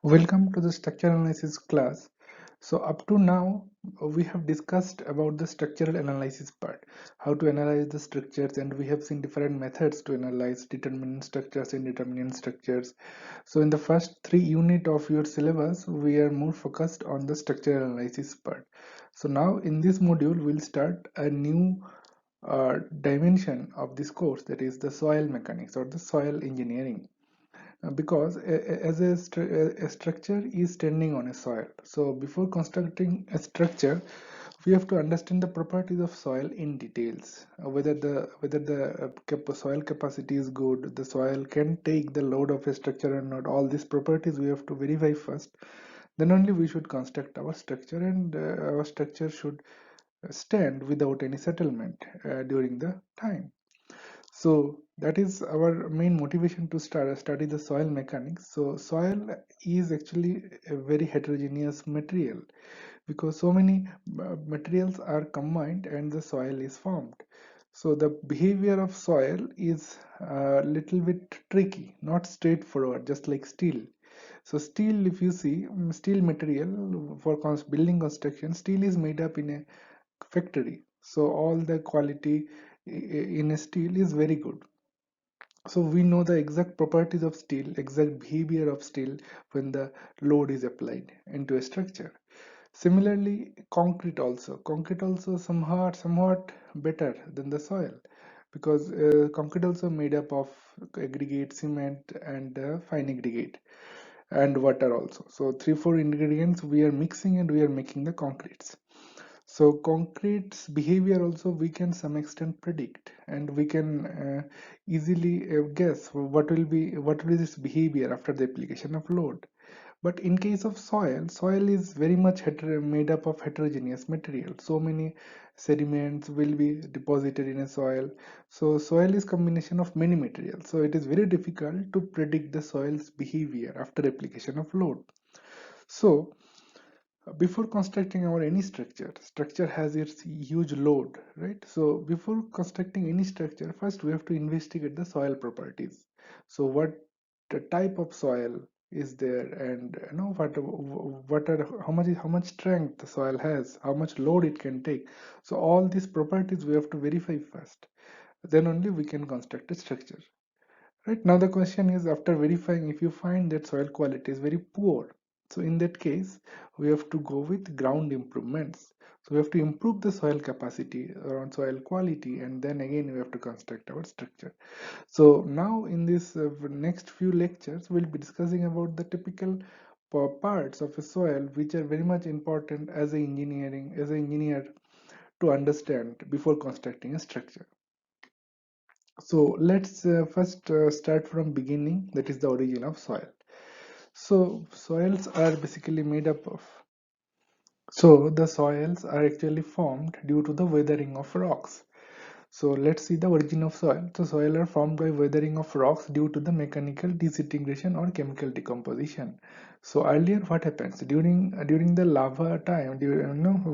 Welcome to the structure analysis class. So up to now we have discussed about the structural analysis part, how to analyze the structures, and we have seen different methods to analyze determinant structures and determinant structures. So in the first three unit of your syllabus we are more focused on the structural analysis part. So now in this module we'll start a new dimension of this course, that is the soil mechanics or the soil engineering. Because as a structure is standing on a soil, so before constructing a structure we have to understand the properties of soil in details. Whether the soil capacity is good, the soil can take the load of a structure or not, all these properties we have to verify first. Then only we should construct our structure, and our structure should stand without any settlement during the time. So that is our main motivation to study the soil mechanics. So soil is actually a very heterogeneous material, because so many materials are combined and the soil is formed. So the behavior of soil is a little bit tricky, not straightforward, just like steel. So steel, if you see, steel material for building construction, steel is made up in a factory. So all the quality in a steel is very good. So we know the exact properties of steel, exact behavior of steel when the load is applied into a structure. Similarly, concrete also somewhat better than the soil, because concrete also made up of aggregate, cement, and fine aggregate, and water also. So 3 4 ingredients we are mixing and we are making the concretes. So concrete's behavior also we can some extent predict, and we can easily guess what will be this behavior after the application of load. But in case of soil, soil is very much made up of heterogeneous material. So many sediments will be deposited in a soil. So soil is combination of many materials. So it is very difficult to predict the soil's behavior after application of load. So before constructing our any structure has its huge load, right? So before constructing any structure, first we have to investigate the soil properties. So what the type of soil is there, and what are how much strength the soil has, how much load it can take. So all these properties we have to verify first, then only we can construct a structure. Right now, the question is, after verifying, if you find that soil quality is very poor, so in that case, we have to go with ground improvements. So we have to improve the soil capacity around soil quality, and then again we have to construct our structure. So now in this next few lectures, we'll be discussing about the typical parts of a soil, which are very much important as an engineer to understand before constructing a structure. So let's first start from beginning, that is the origin of soil. So soils are basically made up of, so the soils are actually formed due to the weathering of rocks. So let's see the origin of soil. So soil are formed by weathering of rocks due to the mechanical disintegration or chemical decomposition. So earlier what happens during the lava time,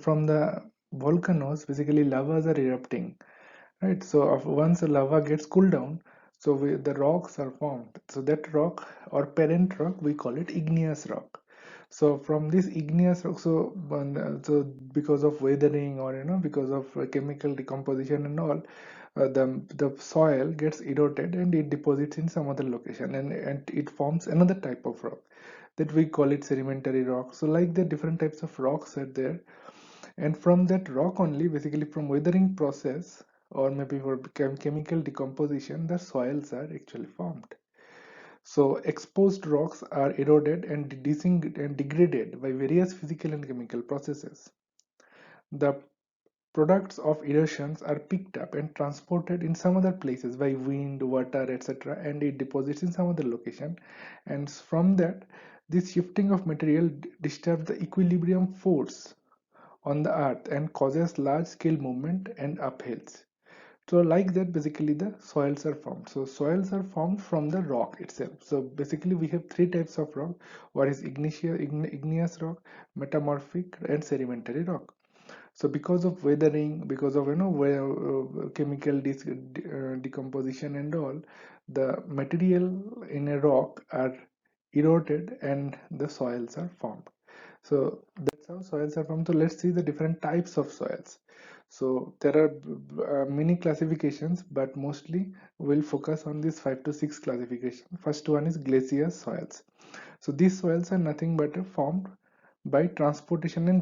from the volcanoes, basically lavas are erupting, right? So once the lava gets cooled down, so the rocks are formed. So that rock or parent rock, we call it igneous rock. So from this igneous rock, so because of weathering, or because of chemical decomposition and all, the soil gets eroded and it deposits in some other location, and it forms another type of rock, that we call it sedimentary rock. So like the different types of rocks are there, and from that rock only, basically from weathering process, or maybe for chemical decomposition, the soils are actually formed. So exposed rocks are eroded and and degraded by various physical and chemical processes. The products of erosions are picked up and transported in some other places by wind, water, etc., and it deposits in some other location. And from that, this shifting of material disturbs the equilibrium force on the earth and causes large scale movement and uphills. So like that, basically the soils are formed. So soils are formed from the rock itself. So basically we have three types of rock. What is igneous rock, metamorphic, and sedimentary rock. So because of weathering, because of chemical decomposition and all, the material in a rock are eroded and the soils are formed. So that's how soils are formed. So let's see the different types of soils. So there are many classifications, but mostly we'll focus on this 5 to 6 classification. First one is glacier soils. So these soils are nothing but formed by transportation and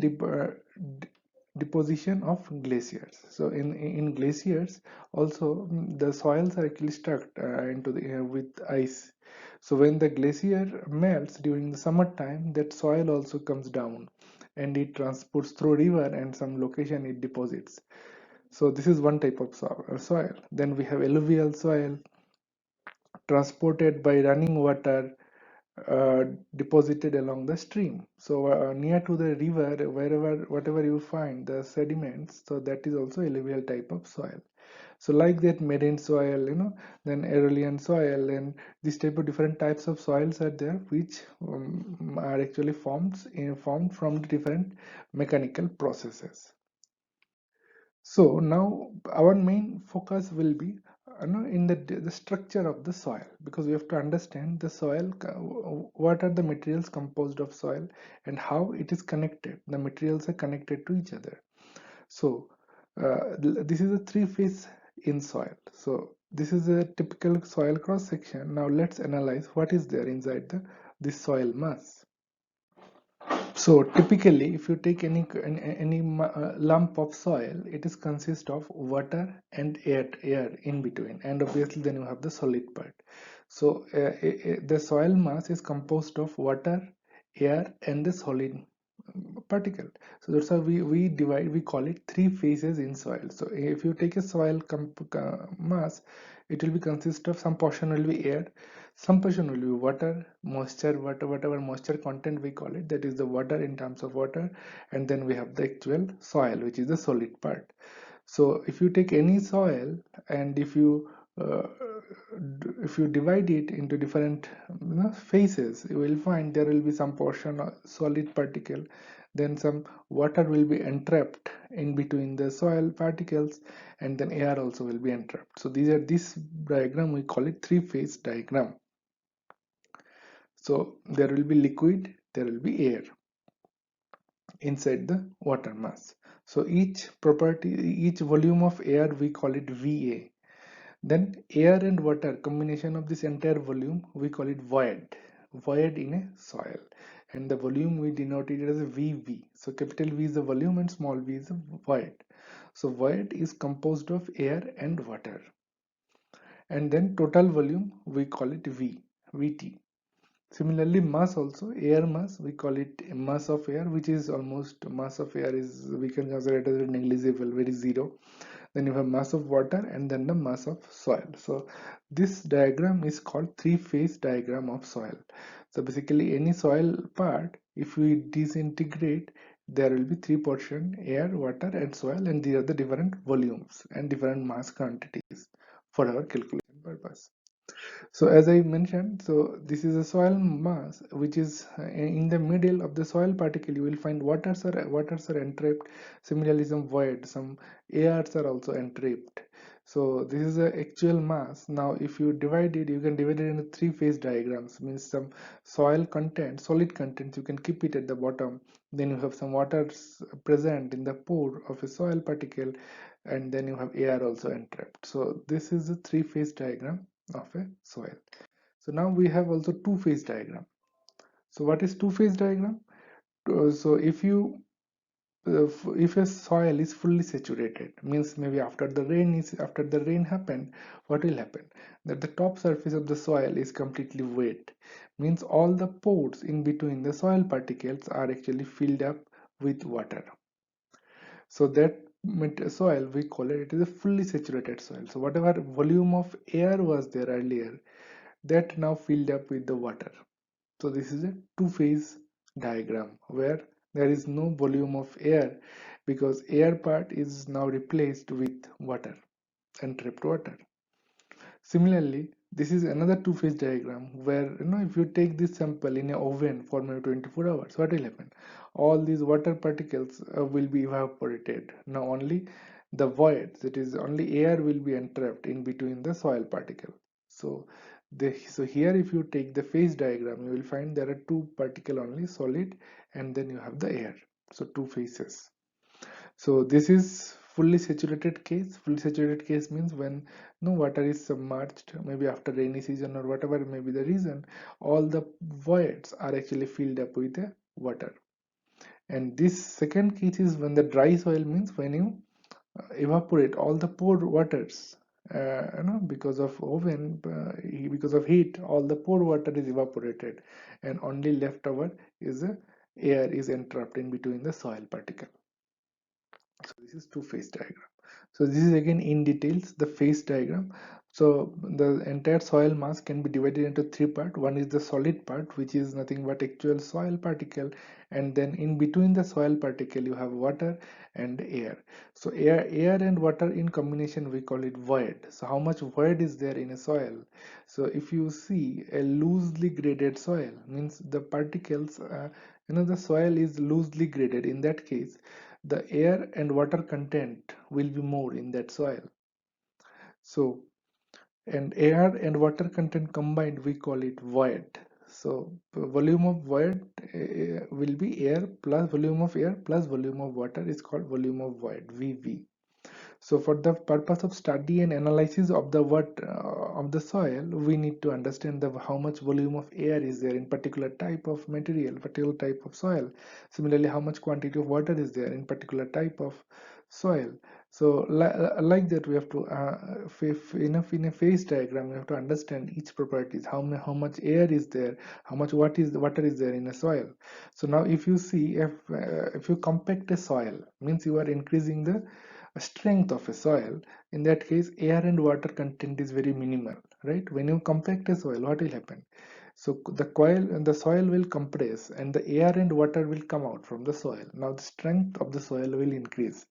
deposition of glaciers. So in glaciers also, the soils are actually stuck into the with ice. So when the glacier melts during the summertime, that soil also comes down and it transports through river, and some location it deposits. So this is one type of soil. Then we have alluvial soil, transported by running water, uh, deposited along the stream. So near to the river, wherever whatever you find the sediments, so that is also alluvial type of soil. So like that, marine soil, then aeolian soil, and this type of different types of soils are there, which are actually formed from the different mechanical processes. So now our main focus will be in the structure of the soil, because we have to understand the soil, what are the materials composed of soil and how it is connected. The materials are connected to each other. So this is a three-phase in soil. So this is a typical soil cross section. Now let's analyze what is there inside this soil mass. So typically, if you take any lump of soil, it is consist of water and air in between, and obviously then you have the solid part. So the soil mass is composed of water, air, and the solid particle. So that's how we call it three phases in soil. So if you take a soil mass, it will be consist of some portion will be air, some portion will be water, moisture, whatever moisture content we call it, that is the water in terms of water, and then we have the actual soil, which is the solid part. So if you take any soil, and uh, if you divide it into different phases, you will find there will be some portion of solid particle, then some water will be entrapped in between the soil particles, and then air also will be entrapped. So this diagram we call it three-phase diagram. So there will be liquid, there will be air inside the water mass. So each volume of air, we call it VA. Then air and water combination of this entire volume, we call it void in a soil, and the volume we denote it as VV. So capital V is the volume and small v is the void. So void is composed of air and water, and then total volume we call it VT. Similarly, mass also, air mass, we call it mass of air, which is almost mass of air is, we can consider it as negligible, very zero. Then you have mass of water, and then the mass of soil. So this diagram is called three-phase diagram of soil. So basically any soil part, if we disintegrate, there will be three portion: air, water, and soil, and these are the different volumes and different mass quantities for our calculation purpose. So as I mentioned, so this is a soil mass, which is in the middle of the soil particle. You will find waters are entrapped. Similarly, some void, some airs are also entrapped. So this is the actual mass. Now, if you divide it, you can divide it into three-phase diagrams. Means some soil content, solid content, you can keep it at the bottom. Then you have some waters present in the pore of a soil particle, and then you have air also entrapped. So this is a three-phase diagram of a soil. So now we have also two-phase diagram. So what is two-phase diagram? So if a soil is fully saturated, means maybe after the rain happened, what will happen? That the top surface of the soil is completely wet. Means all the pores in between the soil particles are actually filled up with water. So that soil, we call it is a fully saturated soil. So whatever volume of air was there earlier, that now filled up with the water. So this is a two-phase diagram where there is no volume of air, because air part is now replaced with water and trapped water. Similarly, this is another two-phase diagram where, if you take this sample in an oven for maybe 24 hours, what will happen? All these water particles will be evaporated. Now only the void, that is only air, will be entrapped in between the soil particle. So So here if you take the phase diagram, you will find there are two particle only, solid, and then you have the air. So two phases. So this is fully saturated case. Fully saturated case means when no water is submerged, maybe after rainy season or whatever may be the reason, all the voids are actually filled up with the water. And this second case is when the dry soil means when you evaporate all the poured waters. Because of oven, because of heat, all the poured water is evaporated, and only left over is air is entrapped in between the soil particle. So this is two phase diagram. So this is again in details the phase diagram. So the entire soil mass can be divided into three parts. One is the solid part, which is nothing but actual soil particle, and then in between the soil particle you have water and air. So air and water in combination we call it void. So how much void is there in a soil? So if you see a loosely graded soil means the particles, the soil is loosely graded. In that case, the air and water content will be more in that soil. So, and air and water content combined, we call it void. So, volume of void will be air plus volume of air plus volume of water is called volume of void, VV. So for the purpose of study and analysis of the of the soil, we need to understand how much volume of air is there in particular type of material, particular type of soil. Similarly, how much quantity of water is there in particular type of soil. So like that, we have to in a phase diagram, we have to understand each properties. How much air is there, how much water is there in a soil. So now, if you see if you compact a soil, means you are increasing the strength of a soil. In that case, air and water content is very minimal, right? When you compact a soil, what will happen? So the coil and the soil will compress and the air and water will come out from the soil. Now the strength of the soil will increase.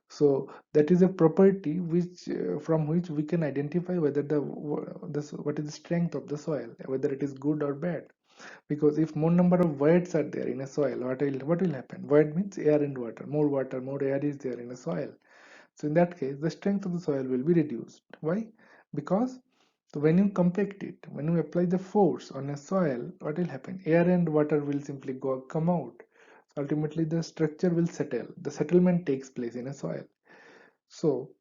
So that is a property which from which we can identify whether what is the strength of the soil, whether it is good or bad. Because if more number of voids are there in a soil, what will happen? Void means air and water, more air is there in a soil. So in that case, the strength of the soil will be reduced. Why? Because when you compact it, when you apply the force on a soil, what will happen? Air and water will simply come out. So ultimately, the structure will settle. The settlement takes place in a soil. So,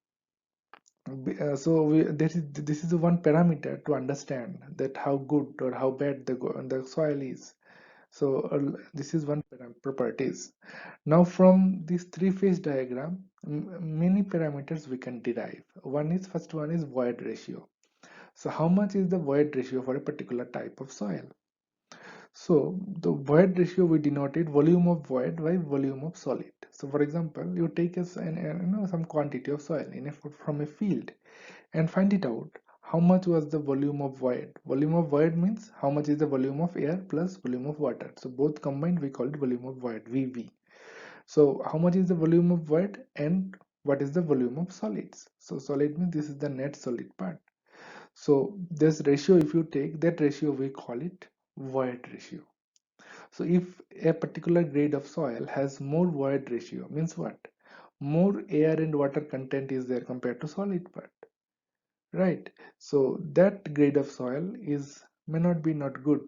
this is the one parameter to understand that how good or how bad the soil is. So this is one properties. Now from this three-phase diagram, many parameters we can derive. First one is void ratio. So how much is the void ratio for a particular type of soil? So the void ratio we denoted volume of void by volume of solid. So for example, you take some quantity of soil from a field and find it out. How much was the volume of void? Volume of void means how much is the volume of air plus volume of water. So both combined we call it volume of void, VV. So how much is the volume of void and what is the volume of solids? So solid means this is the net solid part. So this ratio, if you take that ratio, we call it void ratio. So if a particular grade of soil has more void ratio, means what? More air and water content is there compared to solid part, right? So that grade of soil is may not be not good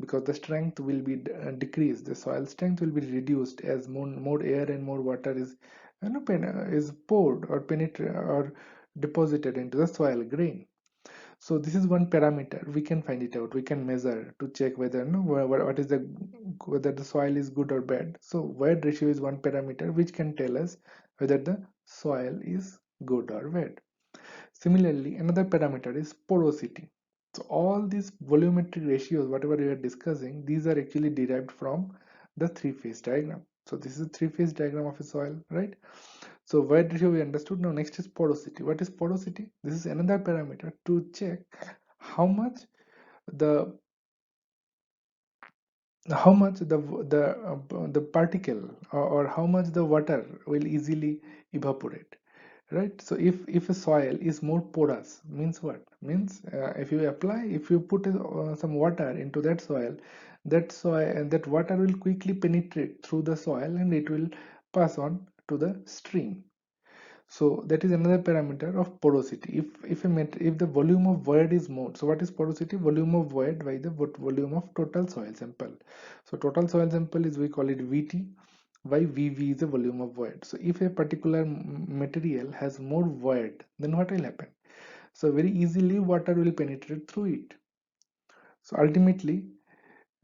because the strength will be decreased. The soil strength will be reduced as more air and more water is is poured or penetrate or deposited into the soil grain. So this is one parameter we can find it out. We can measure to check whether what is the whether the soil is good or bad. So void ratio is one parameter which can tell us whether the soil is good or bad. Similarly, another parameter is porosity. So all these volumetric ratios, whatever we are discussing, these are actually derived from the three-phase diagram. So this is a three-phase diagram of a soil, right? So void ratio we understood. Now next is porosity. What is porosity? This is another parameter to check how much the the particle or how much the water will easily evaporate, right? So if a soil is more porous, means what? Means if you put some water into that soil and that water will quickly penetrate through the soil and it will pass on to the stream. So that is another parameter of porosity. If the volume of void is more, so what is porosity? Volume of void by the volume of total soil sample. So total soil sample is, we call it VT, why VV is the volume of void. So if a particular material has more void, then what will happen? So very easily water will penetrate through it. So ultimately,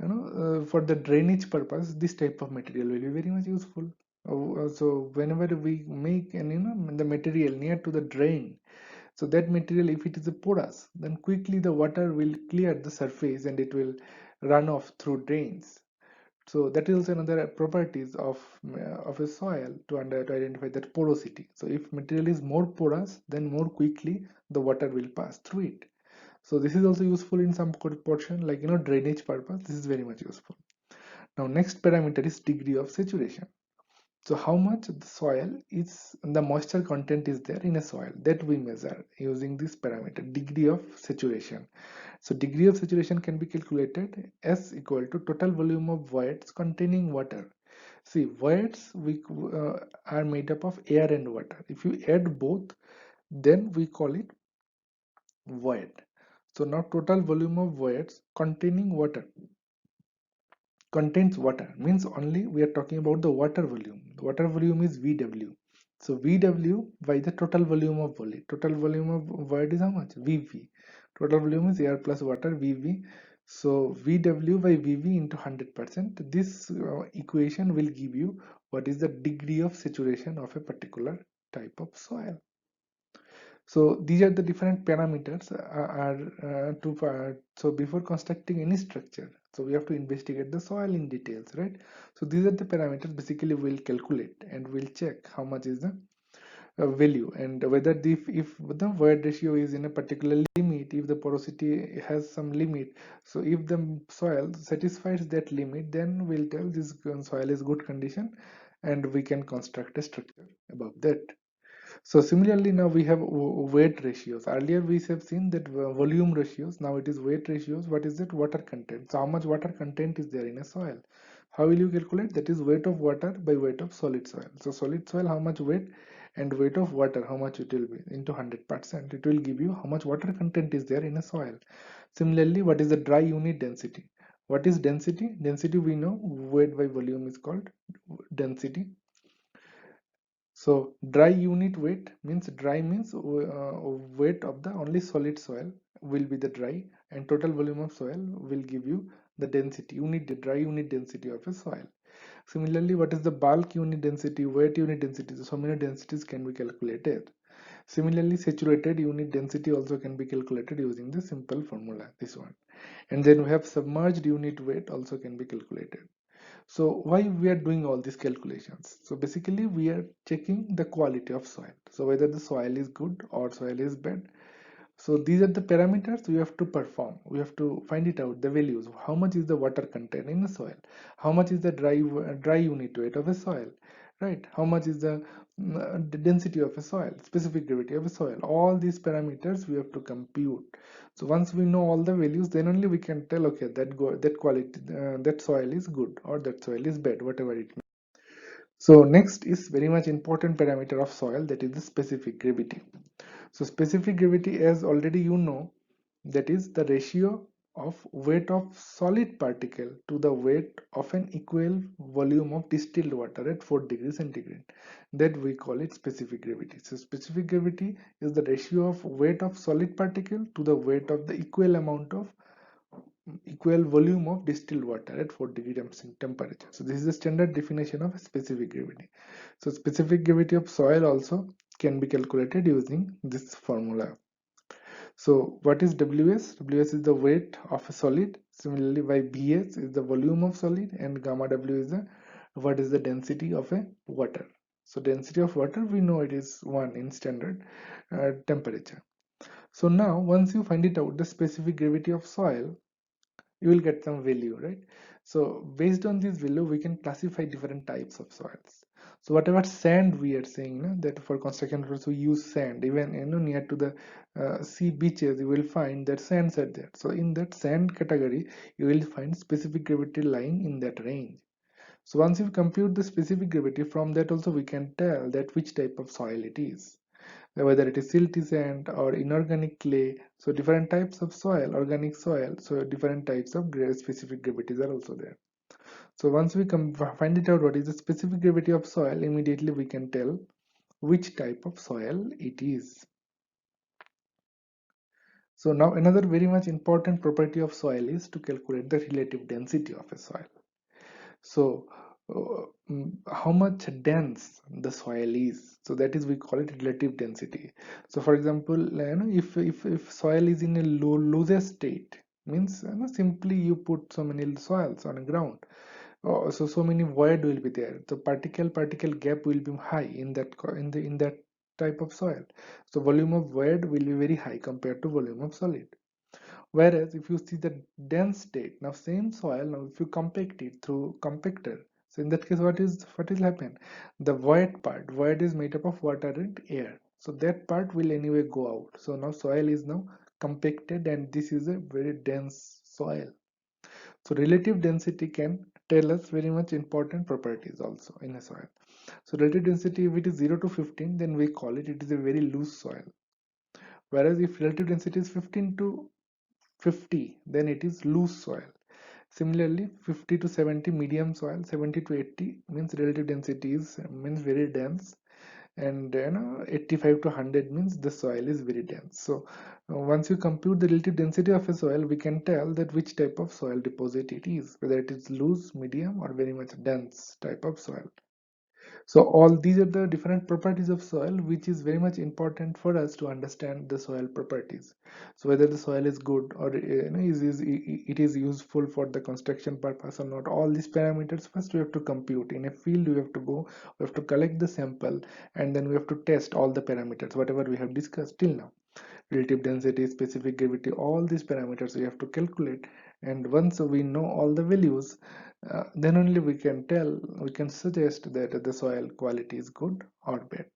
for the drainage purpose, this type of material will be very much useful. So whenever we make the material near to the drain, so that material, if it is a porous, then quickly the water will clear the surface and it will run off through drains. So that is also another properties of a soil to identify that porosity. So if material is more porous, then more quickly the water will pass through it. So this is also useful in some portion, like drainage purpose. This is very much useful. Now next parameter is degree of saturation. So how much the soil is, the moisture content is there in a soil, that we measure using this parameter, degree of saturation. So degree of saturation can be calculated as equal to total volume of voids containing water. See, voids are made up of air and water. If you add both, then we call it void. So now total volume of voids containing water, contains water means only we are talking about the water volume. The water volume is VW. So VW by the total volume of void. Total volume of void is how much? VV. Total volume is air plus water, VV. So VW by VV into 100%. This equation will give you what is the degree of saturation of a particular type of soil. So these are the different parameters so before constructing any structure, so we have to investigate the soil in details, right? So these are the parameters basically we'll calculate and we'll check how much is the value, and whether if the void ratio is in a particular limit, if the porosity has some limit. So if the soil satisfies that limit, then we'll tell this soil is good condition and we can construct a structure above that. So similarly, now we have weight ratios. Earlier we have seen that volume ratios. Now it is weight ratios. What is it? Water content. So how much water content is there in a soil? How will you calculate? That is weight of water by weight of solid soil. So solid soil, how much weight, and weight of water, how much it will be into 100%. It will give you how much water content is there in a soil. Similarly, what is the dry unit density? What is density? Density we know, weight by volume is called density. So dry unit weight means, dry means weight of the only solid soil will be the dry, and total volume of soil will give you the density, the dry unit density of a soil. Similarly, what is the bulk unit density, weight unit density? So many densities can be calculated. Similarly, saturated unit density also can be calculated using the simple formula, this one. And then we have submerged unit weight also can be calculated. So why we are doing all these calculations? So basically we are checking the quality of soil. So whether the soil is good or soil is bad. So these are the parameters we have to perform. We have to find it out, the values. How much is the water content in the soil? How much is the dry unit weight of a soil? Right? How much is the density of a soil, specific gravity of a soil? All these parameters we have to compute. So once we know all the values, then only we can tell, okay, that quality, that soil is good or that soil is bad, whatever it may. So next is very much important parameter of soil, that is the specific gravity. So specific gravity, as already you know, that is the ratio of weight of solid particle to the weight of an equal volume of distilled water at 4 degrees centigrade. That we call it specific gravity. So specific gravity is the ratio of weight of solid particle to the weight of the equal volume of distilled water at 4 degree temperature. So this is the standard definition of specific gravity. So specific gravity of soil also can be calculated using this formula. So what is Ws? Ws is the weight of a solid. Similarly, by Bs is the volume of solid, and gamma W is what is the density of a water. So density of water, we know it is 1 in standard temperature. So now once you find it out, the specific gravity of soil, you will get some value, right? So based on this value, we can classify different types of soils. So whatever sand we are saying, that for construction purposes we use sand, even near to the sea beaches, you will find that sands are there. So in that sand category, you will find specific gravity lying in that range. So once you compute the specific gravity, from that also we can tell that which type of soil it is. whether it is silty sand or inorganic clay. So different types of soil, organic soil, so different types of specific gravities are also there. So once we find it out what is the specific gravity of soil, immediately we can tell which type of soil it is. So now another very much important property of soil is to calculate the relative density of a soil. So how much dense the soil is, so that is we call it relative density. So for example, if soil is in a loosest state, means simply you put so many soils on the ground, so many void will be there, the particle gap will be high in that in that type of soil. So volume of void will be very high compared to volume of solid. Whereas if you see the dense state, now same soil, now if you compact it through compactor, so in that case what will happen? The void is made up of water and air. So that part will anyway go out. So now soil is now compacted and this is a very dense soil. So relative density can tell us very much important properties also in a soil. So relative density, if it is 0 to 15, then we call it is a very loose soil. Whereas if relative density is 15 to 50, then it is loose soil. Similarly, 50 to 70 medium soil, 70 to 80 means relative density is means very dense, and 85 to 100 means the soil is very dense. So once you compute the relative density of a soil, we can tell that which type of soil deposit it is, whether it is loose, medium, or very much dense type of soil. So all these are the different properties of soil, which is very much important for us to understand the soil properties. So whether the soil is good or it is useful for the construction purpose or not, all these parameters first we have to compute. In a field we have to go, we have to collect the sample, and then we have to test all the parameters, whatever we have discussed till now. Relative density, specific gravity, all these parameters we have to calculate, and once we know all the values, then only we can suggest that the soil quality is good or bad.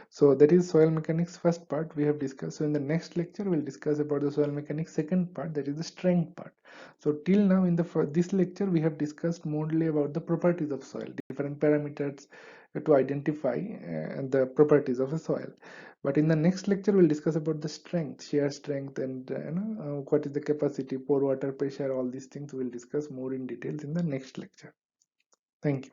So that is soil mechanics first part we have discussed. So in the next lecture we'll discuss about the soil mechanics second part, that is the strength part. So till now in the this lecture we have discussed mostly about the properties of soil, different parameters to identify the properties of a soil. But in the next lecture we'll discuss about the strength, shear strength, and what is the capacity, pore water pressure, all these things we'll discuss more in details in the next lecture. Thank you.